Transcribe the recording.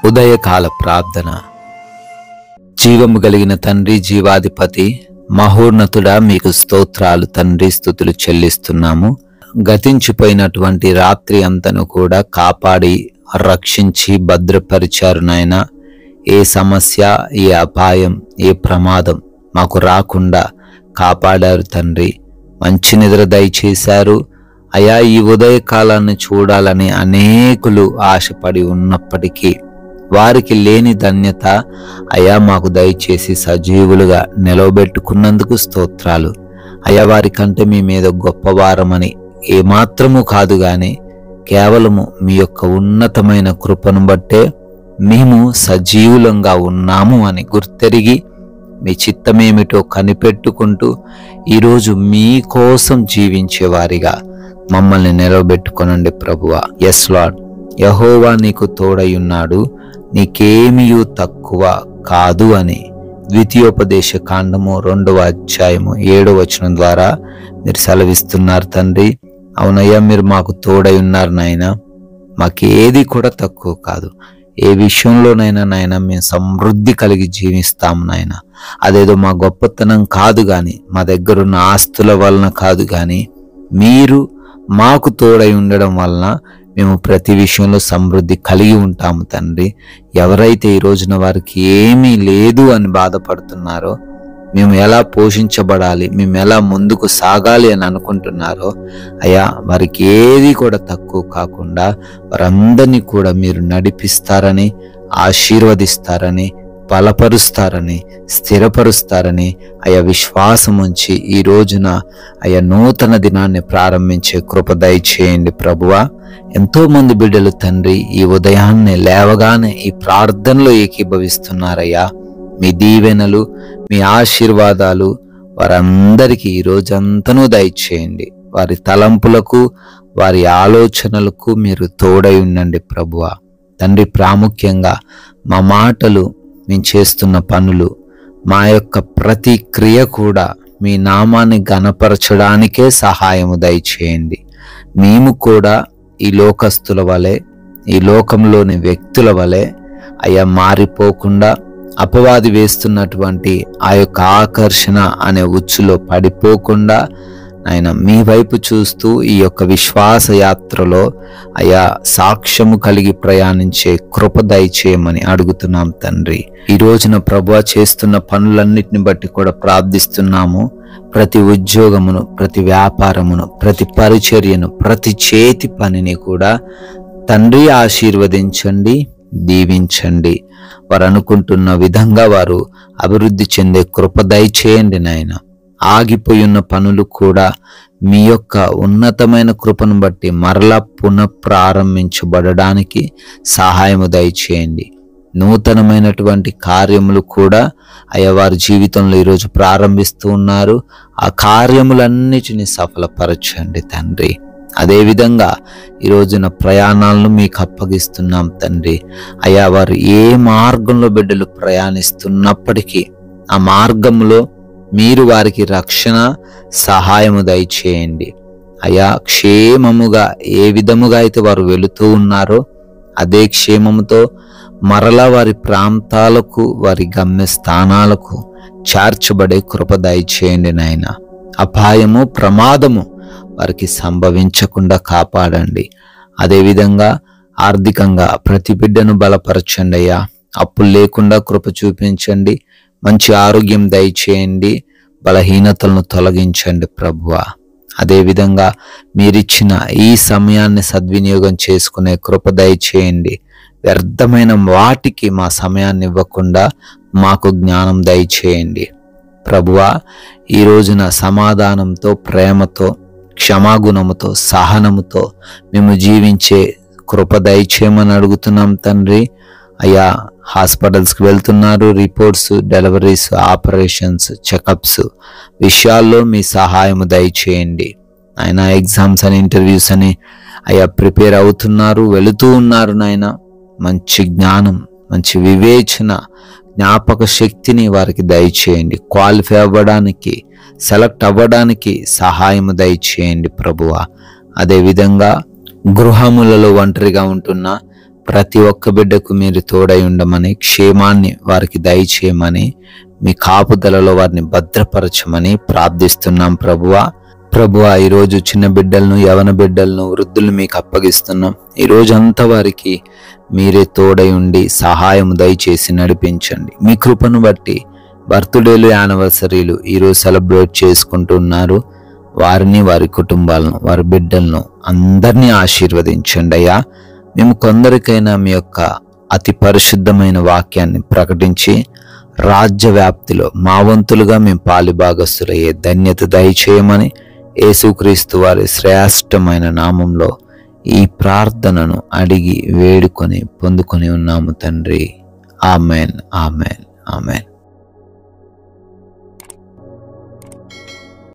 ఉదయకాల ప్రార్థన. జీవము కలిగిన తండ్రి, జీవాధిపతి, మహోన్నతుడా, మీకు స్తోత్రాలు తండ్రి, స్తుతులు చెల్లిస్తున్నాము. గతించిపోయినటువంటి రాత్రి అంతను కూడా కాపాడి రక్షించి భద్రపరిచారు నాయన. ఏ సమస్య, ఏ అపాయం, ఏ ప్రమాదం మాకు రాకుండా కాపాడారు తండ్రి. మంచి నిద్ర దయచేశారు అయా. ఈ ఉదయకాలాన్ని చూడాలని అనేకులు ఆశపడి ఉన్నప్పటికీ వారికి లేని ధన్యత అయా మాకు దయచేసి సజీవులుగా నిలవబెట్టుకున్నందుకు స్తోత్రాలు అయా. వారికంటే మీ మీద గొప్పవారమని ఏమాత్రము కాదు గాని కేవలము మీ యొక్క ఉన్నతమైన కృపను బట్టే మేము సజీవులంగా ఉన్నాము అని గుర్తెరిగి మీ చిత్తమేమిటో కనిపెట్టుకుంటూ ఈరోజు మీకోసం జీవించేవారిగా మమ్మల్ని నిలవబెట్టుకొనండి ప్రభువా. Yes lord. యెహోవా నీకు తోడయున్నాడు, నీకేమీయూ తక్కువ కాదు అని ద్వితీయోపదేశ కాండము 2వ అధ్యాయము 7వ వచనం ద్వారా మీరు సెలవిస్తున్నారు తండ్రి. అవునయ్యా, మీరు మాకు తోడై ఉన్నారు నాయన. మాకేది కూడా తక్కువ కాదు. ఏ విషయంలోనైనా నాయన మేము సమృద్ధి కలిగి జీవిస్తాము నాయన. అదేదో మా గొప్పతనం కాదు గాని, మా దగ్గరున్న ఆస్తుల వలన కాదు గాని, మీరు మాకు తోడై ఉండడం వలన మేము ప్రతి విషయంలో సమృద్ధి కలిగి ఉంటాము తండ్రి. ఎవరైతే ఈ రోజున వారికి ఏమీ లేదు అని బాధపడుతున్నారో, మేము ఎలా పోషించబడాలి, మేము ఎలా ముందుకు సాగాలి అని అనుకుంటున్నారో అయ్యా, వారికి ఏది కూడా తక్కువ కాకుండా వారందరినీ కూడా మీరు నడిపిస్తారని, ఆశీర్వదిస్తారని, బలపరుస్తారని, స్థిరపరుస్తారని అయ్యా విశ్వాసం ఉంచి ఈ రోజున అయ్యా నూతన దినాన్ని ప్రారంభించే కృప దయచేయండి ప్రభువా. ఎంతో మంది బిడ్డలు తండ్రి ఈ ఉదయాన్నే లేవగానే ఈ ప్రార్థనలో ఏకీభవిస్తున్నారయ్యా. మీ దీవెనలు, మీ ఆశీర్వాదాలు వారందరికీ ఈ రోజంతనూ దయచేయండి. వారి తలంపులకు, వారి ఆలోచనలకు మీరు తోడై ఉండండి ప్రభువా. తండ్రి, ప్రాముఖ్యంగా మా మాటలు, మేము చేస్తున్న పనులు, మా యొక్క ప్రతి క్రియ కూడా మీ నామాన్ని ఘనపరచడానికే సహాయము దయచేయండి. మేము కూడా ఈ లోకస్తుల వలె, ఈ లోకంలోని వ్యక్తుల వలె అయ్యా మారిపోకుండా అపవాది వేస్తున్నటువంటి ఆ యొక్క ఆకర్షణ అనే ఉచ్చులో పడిపోకుండా ఆయన మీ వైపు చూస్తూ ఈ యొక్క విశ్వాస యాత్రలో అయా సాక్ష్యము కలిగి ప్రయాణించే కృప దయచేయమని అడుగుతున్నాం తండ్రి. ఈ రోజున ప్రభువా చేస్తున్న పనులన్నిటిని బట్టి కూడా ప్రార్థిస్తున్నాము. ప్రతి ఉద్యోగమును, ప్రతి వ్యాపారమును, ప్రతి పరిచర్యను, ప్రతి చేతి పనిని కూడా తండ్రి ఆశీర్వదించండి, దీవించండి. వారు అనుకుంటున్న విధంగా వారు అభివృద్ధి చెందే కృప దయచేయండి నాయన. ఆగిపోయున్న పనులు కూడా మీ యొక్క ఉన్నతమైన కృపను బట్టి మరలా పునఃప్రారంభించబడడానికి సహాయము దయచేయండి. నూతనమైనటువంటి కార్యములు కూడా అయ్యా వారి జీవితంలో ఈరోజు ప్రారంభిస్తూ ఉన్నారు. ఆ కార్యములన్నిటిని సఫలపరచండి తండ్రి. అదేవిధంగా ఈ రోజున ప్రయాణాలను మీకు అప్పగిస్తున్నాం తండ్రి. అయ్యా వారు ఏ మార్గంలో బిడ్డలు ప్రయాణిస్తున్నప్పటికీ ఆ మార్గంలో మీరు వారికి రక్షణ, సహాయము దయచేయండి. అయా క్షేమముగా ఏ విధముగా అయితే వారు వెళుతూ ఉన్నారో అదే క్షేమముతో మరలా వారి ప్రాంతాలకు, వారి గమ్య స్థానాలకు చేర్చబడే కృప దయచేయండి నాయన. అపాయము, ప్రమాదము వారికి సంభవించకుండా కాపాడండి. అదేవిధంగా ఆర్థికంగా ప్రతి బిడ్డను బలపరచండి అయ్యా. అప్పులు లేకుండా కృప చూపించండి. మంచి ఆరోగ్యం దయచేయండి. బలహీనతలను తొలగించండి ప్రభువా. అదేవిధంగా మీరిచ్చిన ఈ సమయాన్ని సద్వినియోగం చేసుకునే కృప దయచేయండి. వ్యర్థమైన వాటికి మా సమయాన్ని ఇవ్వకుండా మాకు జ్ఞానం దయచేయండి ప్రభువా. ఈ రోజున సమాధానంతో, ప్రేమతో, క్షమాగుణముతో, సహనముతో మేము జీవించే కృప దయచేయమని అడుగుతున్నాం తండ్రి. అయ్యా హాస్పిటల్స్కి వెళ్తున్నారు. రిపోర్ట్స్, డెలివరీస్, ఆపరేషన్స్, చెకప్స్ విషయాల్లో మీ సహాయము దయచేయండి. ఆయన ఎగ్జామ్స్ అని, ఇంటర్వ్యూస్ అని అయ్యా ప్రిపేర్ అవుతున్నారు, వెళుతూ ఉన్నారు నాయన. మంచి జ్ఞానం, మంచి వివేచన, జ్ఞాపక శక్తిని వారికి దయచేయండి. క్వాలిఫై అవ్వడానికి, సెలెక్ట్ అవ్వడానికి సహాయము దయచేయండి ప్రభువా. అదేవిధంగా గృహములలో ఒంటరిగా ఉంటున్న ప్రతి ఒక్క బిడ్డకు మీరు తోడై ఉండమని, క్షేమాన్ని వారికి దయచేయమని, మీ కాపుదలలో వారిని భద్రపరచమని ప్రార్థిస్తున్నాం ప్రభువా. ఈరోజు చిన్న బిడ్డలను, యవన బిడ్డలను, వృద్ధులను మీకు అప్పగిస్తున్నాం. ఈ రోజంతా వారికి మీరే తోడై ఉండి సహాయం దయచేసి నడిపించండి. మీ కృపను బట్టి బర్త్డేలు, యానివర్సరీలు ఈరోజు సెలబ్రేట్ చేసుకుంటున్నారు. వారిని, వారి కుటుంబాలను, వారి బిడ్డలను అందరినీ ఆశీర్వదించండి అయ్యా. మేము కొందరికైనా మీ యొక్క అతి పరిశుద్ధమైన వాక్యాన్ని ప్రకటించి రాజ్య వ్యాప్తిలో మా వంతులుగా మేము పాలిభాగస్తులయ్యే ధన్యత దయచేయమని యేసుక్రీస్తు వారి శ్రేష్టమైన నామంలో ఈ ప్రార్థనను అడిగి వేడుకొని పొందుకొని ఉన్నాము తండ్రి. Amen, amen, amen.